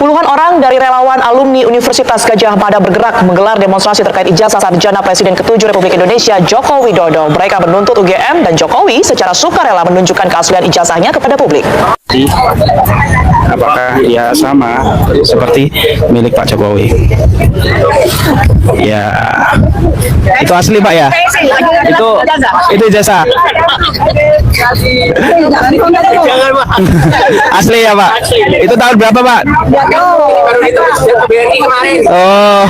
Puluhan orang dari relawan alumni Universitas Gadjah Mada bergerak menggelar demonstrasi terkait ijazah sarjana Presiden ke-7 Republik Indonesia Joko Widodo. Mereka menuntut UGM dan Jokowi secara sukarela menunjukkan keaslian ijazahnya kepada publik. Apakah dia sama seperti milik Pak Jokowi? Ya, itu asli Pak ya? Itu ijazah. Asli ya Pak? Itu tahun berapa Pak? Oh,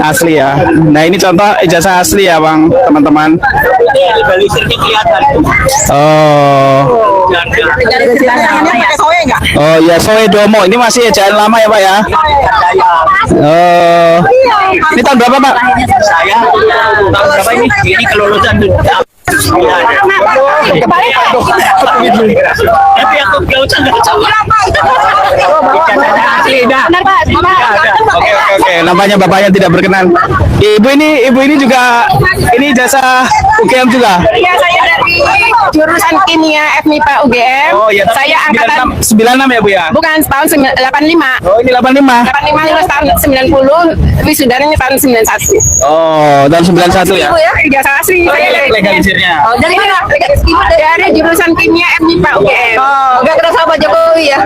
asli ya. Nah ini contoh ijazah asli ya Bang, teman-teman. Oh ya, Soe Domo. Ini masih ejaan lama ya Pak ya? Oh, ini tahun berapa Pak? Saya tahun berapa ini? Ini kelulusan Oke, nampaknya bapaknya tidak berkenan. Ibu ini juga ini jasa UGM juga. Iya, saya dari jurusan kimia FMIPA UGM. Oh iya, saya angkatan 96 ya Bu ya? bukan tahun 85. Oh ini 85. 85 lulus tahun 90, wisudanya tahun 91. Oh, tahun 91 ya? Ibu ya, ijazah asli. Saya dari Legalisirnya. Oh, dari mana? Dari jurusan kimia FMIPA UGM. Oh, nggak kerasa Pak Jokowi ya?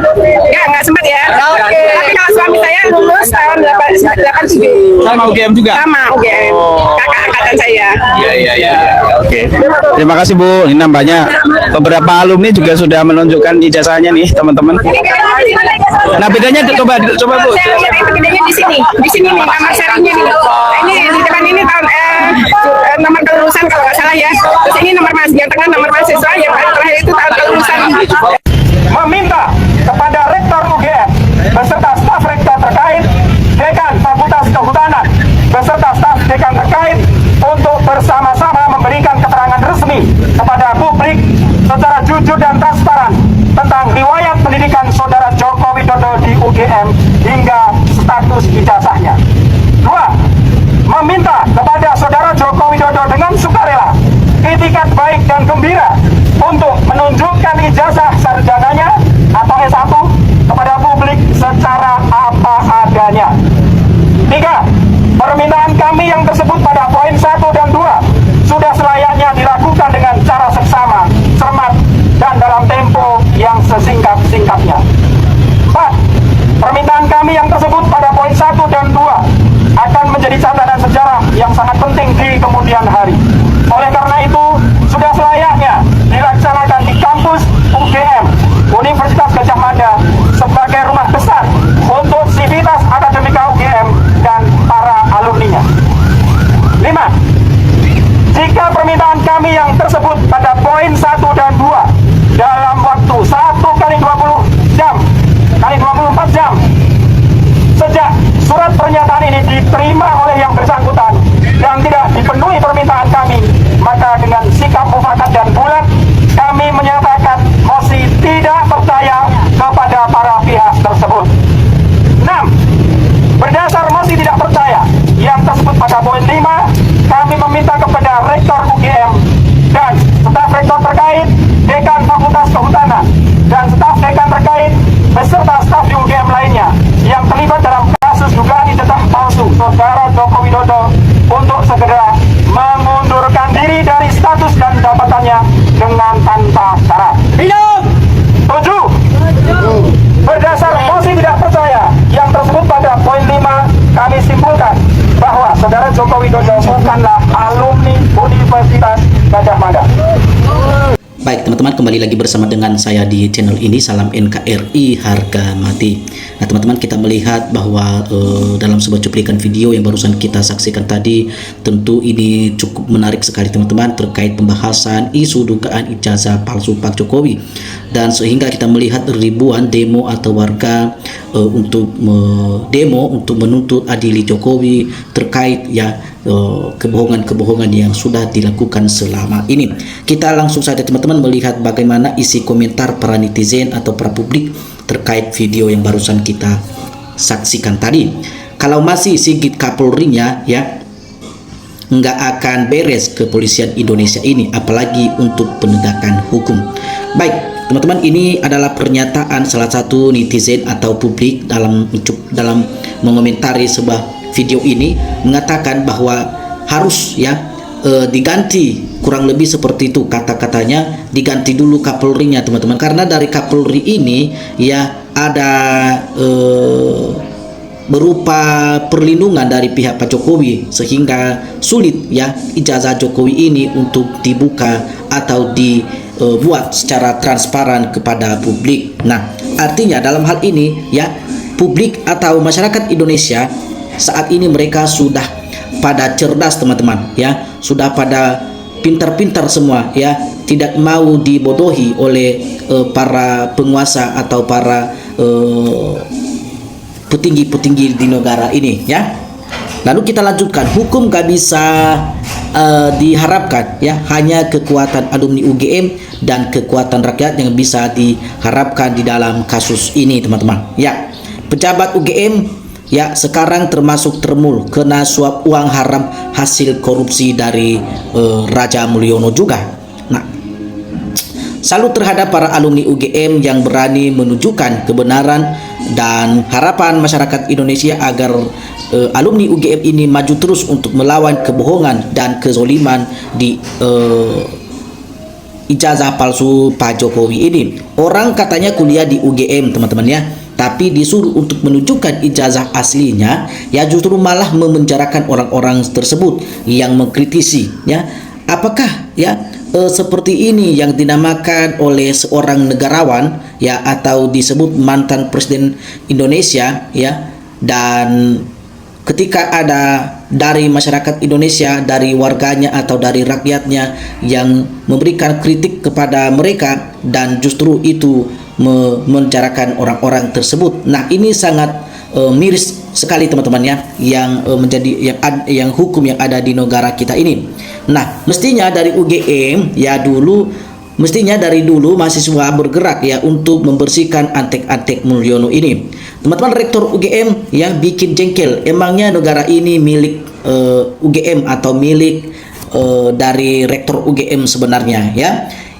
Nggak sempat ya. Oke. Tapi kalau suami saya lulus tahun 87. Sama UGM juga? Sama UGM. Oh. Kakak angkatan saya. Iya. Oke. Terima kasih Bu. Ini nampaknya beberapa alumni juga sudah menunjukkan ijazahnya nih, teman-teman. Nah, bedanya coba Bu. Saya lihat itu bedanya di sini nih nomor serinya nih. Ini di depan ini tahun nomor kelulusan kalau nggak salah ya. Terus ini nomor yang tengah nomor mahasiswa, yang paling terakhir itu tahun kelulusan. Meminta kepada Rektor UGM beserta staf rektor terkait, Dekan Fakultas Kehutanan beserta staf dekan terkait untuk bersama-sama memberikan keterangan resmi kepada publik secara jujur dan transparan tentang riwayat pendidikan Saudara Joko Widodo di UGM hingga status ijazahnya. 2. Meminta kepada Saudara Joko Widodo dengan sukarela, itikat baik dan gembira untuk menunjukkan ijazah sarjananya atau S1 kepada publik secara apa adanya. 3. Permintaan kami yang tersebut pada poin 1 dan 2 sudah selayaknya dilakukan dengan cara seksama, cermat, dan dalam tempo yang sesingkat-singkatnya. 4. Permintaan kami yang tersebut pada poin 1 dan 2 akan menjadi catatan sejarah yang sangat penting di kemudian hari. Oleh karena itu, sudah selayaknya dilaksanakan di kampus UGM, Universitas Gadjah Mada, sebagai rumah besar untuk sivitas akademika UGM dan para alumninya. 5. Jika permintaan kami yang tersebut pada poin 1 dan 2 dalam waktu 1 kali 20 jam kali 24 jam sejak surat pernyataan ini diterima oleh yang bersangkutan dan tidak dipenuhi permintaan kami, maka dengan sikap mufakat dan bulat kami menyatakan mosi tidak percaya kepada para pihak tersebut. 6. Berdasar mosi tidak percaya yang tersebut pada poin 5, kami meminta kepada Rektor UGM dan staf rektor terkait, Dekan Fakultas Kehutanan dan staf dekan terkait beserta staf di UGM lainnya yang terlibat dalam kasus dugaan ijazah palsu Saudara Joko Widodo untuk segera mengundurkan diri dari status dan jabatannya dengan tanpa syarat. 7. Berdasar mosi tidak percaya yang tersebut pada poin 5, kami simpulkan bahwa Saudara Joko Widodo bukanlah alumni Universitas Gadjah Mada. Baik teman-teman, kembali lagi bersama dengan saya di channel ini. Salam NKRI harga mati. Nah teman-teman, kita melihat bahwa dalam sebuah cuplikan video yang barusan kita saksikan tadi, tentu ini cukup menarik sekali teman-teman, terkait pembahasan isu dugaan ijazah palsu Pak Jokowi. Dan sehingga kita melihat ribuan demo atau warga untuk demo untuk menuntut adili Jokowi terkait ya kebohongan-kebohongan yang sudah dilakukan selama ini. Kita langsung saja teman-teman melihat bagaimana isi komentar para netizen atau para publik terkait video yang barusan kita saksikan tadi. Kalau masih Sigit Kapolrinya ya nggak akan beres kepolisian Indonesia ini, apalagi untuk penegakan hukum. Baik, teman-teman, ini adalah pernyataan salah satu netizen atau publik dalam mengomentari sebuah video ini, mengatakan bahwa harus diganti, kurang lebih seperti itu kata-katanya, diganti dulu Kapolri-nya teman-teman, karena dari Kapolri ini ada berupa perlindungan dari pihak Pak Jokowi, sehingga sulit ijazah Jokowi ini untuk dibuka atau dibuat secara transparan kepada publik. Nah, artinya dalam hal ini publik atau masyarakat Indonesia saat ini mereka sudah pada cerdas teman-teman, sudah pada pintar-pintar semua, tidak mau dibodohi oleh para penguasa atau para petinggi-petinggi di negara ini, Lalu kita lanjutkan, hukum gak bisa diharapkan, hanya kekuatan alumni UGM dan kekuatan rakyat yang bisa diharapkan di dalam kasus ini teman-teman. Pejabat UGM sekarang termasuk termul kena suap uang haram hasil korupsi dari Raja Mulyono juga. Nah, salut terhadap para alumni UGM yang berani menunjukkan kebenaran dan harapan masyarakat Indonesia agar alumni UGM ini maju terus untuk melawan kebohongan dan kezoliman di ijazah palsu Pak Jokowi ini. Orang katanya kuliah di UGM teman-teman, tapi disuruh untuk menunjukkan ijazah aslinya, justru malah memenjarakan orang-orang tersebut yang mengkritisi, apakah seperti ini yang dinamakan oleh seorang negarawan atau disebut mantan presiden Indonesia, dan ketika ada dari masyarakat Indonesia, dari warganya atau dari rakyatnya yang memberikan kritik kepada mereka dan justru itu memenjarakan orang-orang tersebut. Nah, ini sangat miris sekali teman-teman, yang menjadi yang hukum yang ada di negara kita ini. Nah, mestinya dari UGM mestinya dari dulu mahasiswa bergerak untuk membersihkan antek-antek Mulyono ini. Teman-teman, rektor UGM bikin jengkel. Emangnya negara ini milik UGM atau milik dari rektor UGM sebenarnya,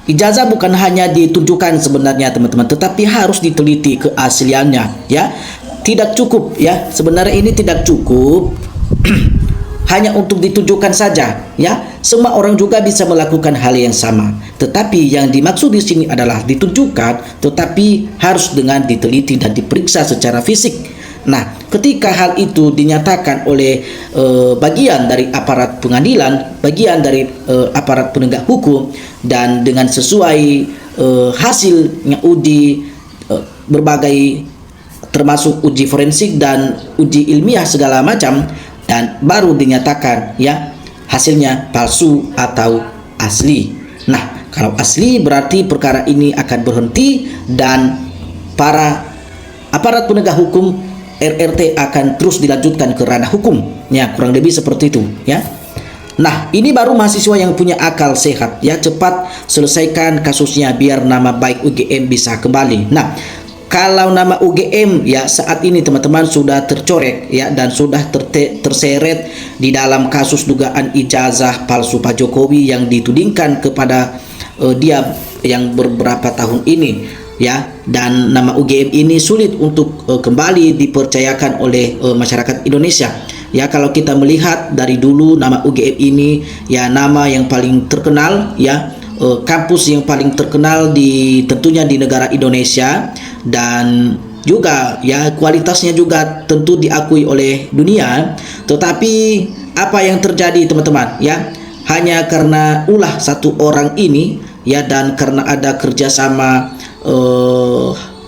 Ijazah bukan hanya ditunjukkan sebenarnya teman-teman, tetapi harus diteliti keasliannya, Tidak cukup, sebenarnya ini tidak cukup hanya untuk ditunjukkan saja, Semua orang juga bisa melakukan hal yang sama. Tetapi yang dimaksud di sini adalah ditunjukkan, tetapi harus dengan diteliti dan diperiksa secara fisik. Nah, ketika hal itu dinyatakan oleh bagian dari aparat pengadilan, bagian dari aparat penegak hukum, dan dengan sesuai hasilnya uji berbagai, termasuk uji forensik dan uji ilmiah segala macam, dan baru dinyatakan hasilnya palsu atau asli. Nah, kalau asli berarti perkara ini akan berhenti dan para aparat penegak hukum RRT akan terus dilanjutkan ke ranah hukum, kurang lebih seperti itu, Nah, ini baru mahasiswa yang punya akal sehat, cepat selesaikan kasusnya biar nama baik UGM bisa kembali. Nah, kalau nama UGM saat ini teman-teman sudah tercorek dan sudah terseret di dalam kasus dugaan ijazah palsu Pak Jokowi yang ditudingkan kepada dia yang beberapa tahun ini, dan nama UGM ini sulit untuk kembali dipercayakan oleh masyarakat Indonesia. Kalau kita melihat dari dulu nama UGM ini nama yang paling terkenal, kampus yang paling terkenal tentunya di negara Indonesia, dan juga kualitasnya juga tentu diakui oleh dunia. Tetapi apa yang terjadi teman-teman, hanya karena ulah satu orang ini, dan karena ada kerjasama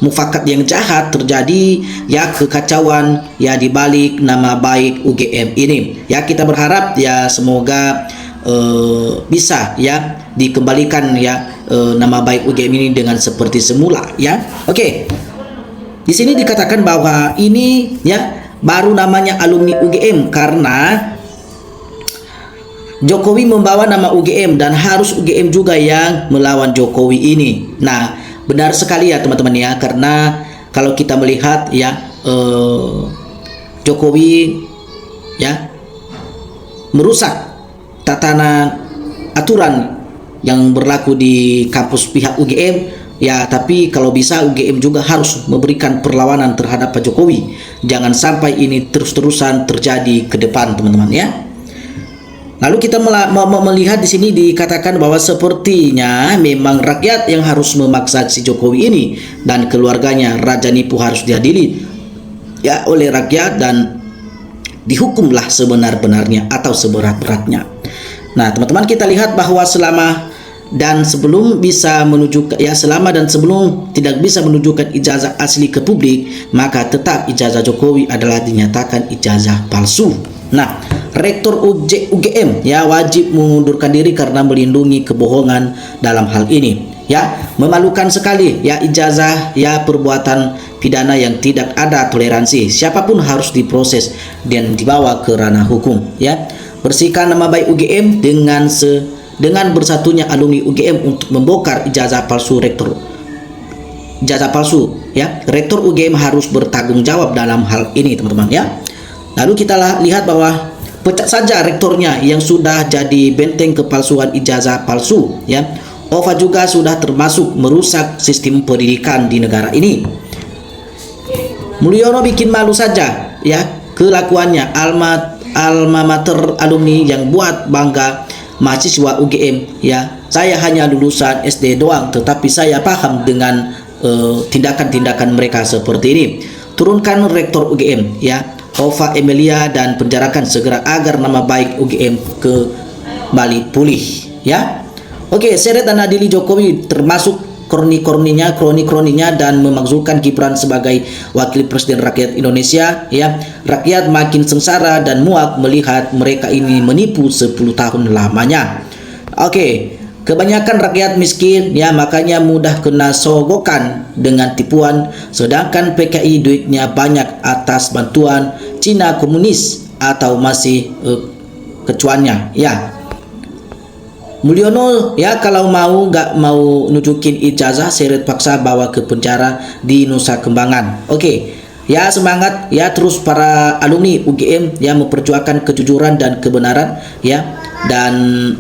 mufakat yang jahat terjadi, kekacauan di balik nama baik UGM ini. Kita berharap semoga bisa dikembalikan nama baik UGM ini dengan seperti semula, Oke. Di sini dikatakan bahwa ini baru namanya alumni UGM karena Jokowi membawa nama UGM dan harus UGM juga yang melawan Jokowi ini. Nah, benar sekali teman-teman, karena kalau kita melihat Jokowi merusak tatanan aturan yang berlaku di kampus pihak UGM Ya, tapi kalau bisa UGM juga harus memberikan perlawanan terhadap Pak Jokowi. Jangan sampai ini terus-terusan terjadi ke depan, teman-teman ya. Lalu kita melihat di sini dikatakan bahwa sepertinya memang rakyat yang harus memaksa si Jokowi ini dan keluarganya. Raja nipu harus diadili ya oleh rakyat dan dihukumlah sebenar-benarnya atau seberat-beratnya. Nah, teman-teman, kita lihat bahwa selama dan sebelum tidak bisa menunjukkan ijazah asli ke publik, maka tetap ijazah Jokowi adalah dinyatakan ijazah palsu. Nah, Rektor UGM ya wajib mengundurkan diri karena melindungi kebohongan dalam hal ini. Ya, memalukan sekali ya, ijazah ya perbuatan pidana yang tidak ada toleransi. Siapapun harus diproses dan dibawa ke ranah hukum ya. Bersihkan nama baik UGM dengan bersatunya alumni UGM untuk membongkar ijazah palsu rektor. Ijazah palsu ya. Rektor UGM harus bertanggung jawab dalam hal ini, teman-teman ya. Lalu kita lihat bahwa pecat saja rektornya yang sudah jadi benteng kepalsuan ijazah palsu ya. OVA juga sudah termasuk merusak sistem pendidikan di negara ini. Mulyono bikin malu saja ya kelakuannya, alma mater alumni yang buat bangga mahasiswa UGM ya. Saya hanya lulusan SD doang, tetapi saya paham dengan tindakan-tindakan mereka seperti ini. Turunkan rektor UGM ya, OVA Emilia, dan penjarakan segera agar nama baik UGM kembali pulih ya. Oke, seret dan adili Jokowi termasuk kroni-kroninya dan memakzulkan Gibran sebagai wakil presiden rakyat Indonesia ya. Rakyat makin sengsara dan muak melihat mereka ini menipu 10 tahun lamanya. Oke, kebanyakan rakyat miskin ya, makanya mudah kena sogokan dengan tipuan, sedangkan PKI duitnya banyak atas bantuan Cina komunis atau masih kecuannya ya. Mulyono ya kalau nggak mau nunjukin ijazah, seret paksa bawa ke penjara di Nusa Kembangan. Oke ya, semangat ya terus para alumni UGM ya memperjuangkan kejujuran dan kebenaran ya, dan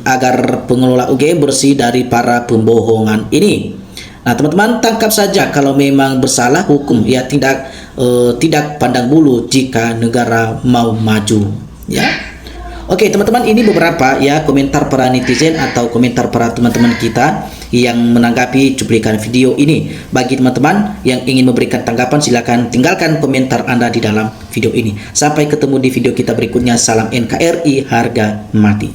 agar pengelola UGM bersih dari para pembohongan ini. Nah, teman-teman, tangkap saja kalau memang bersalah, hukum ya, tidak pandang bulu jika negara mau maju ya. Oke, teman-teman, ini beberapa ya komentar para netizen atau komentar para teman-teman kita yang menanggapi cuplikan video ini. Bagi teman-teman yang ingin memberikan tanggapan, silakan tinggalkan komentar Anda di dalam video ini. Sampai ketemu di video kita berikutnya. Salam NKRI, harga mati.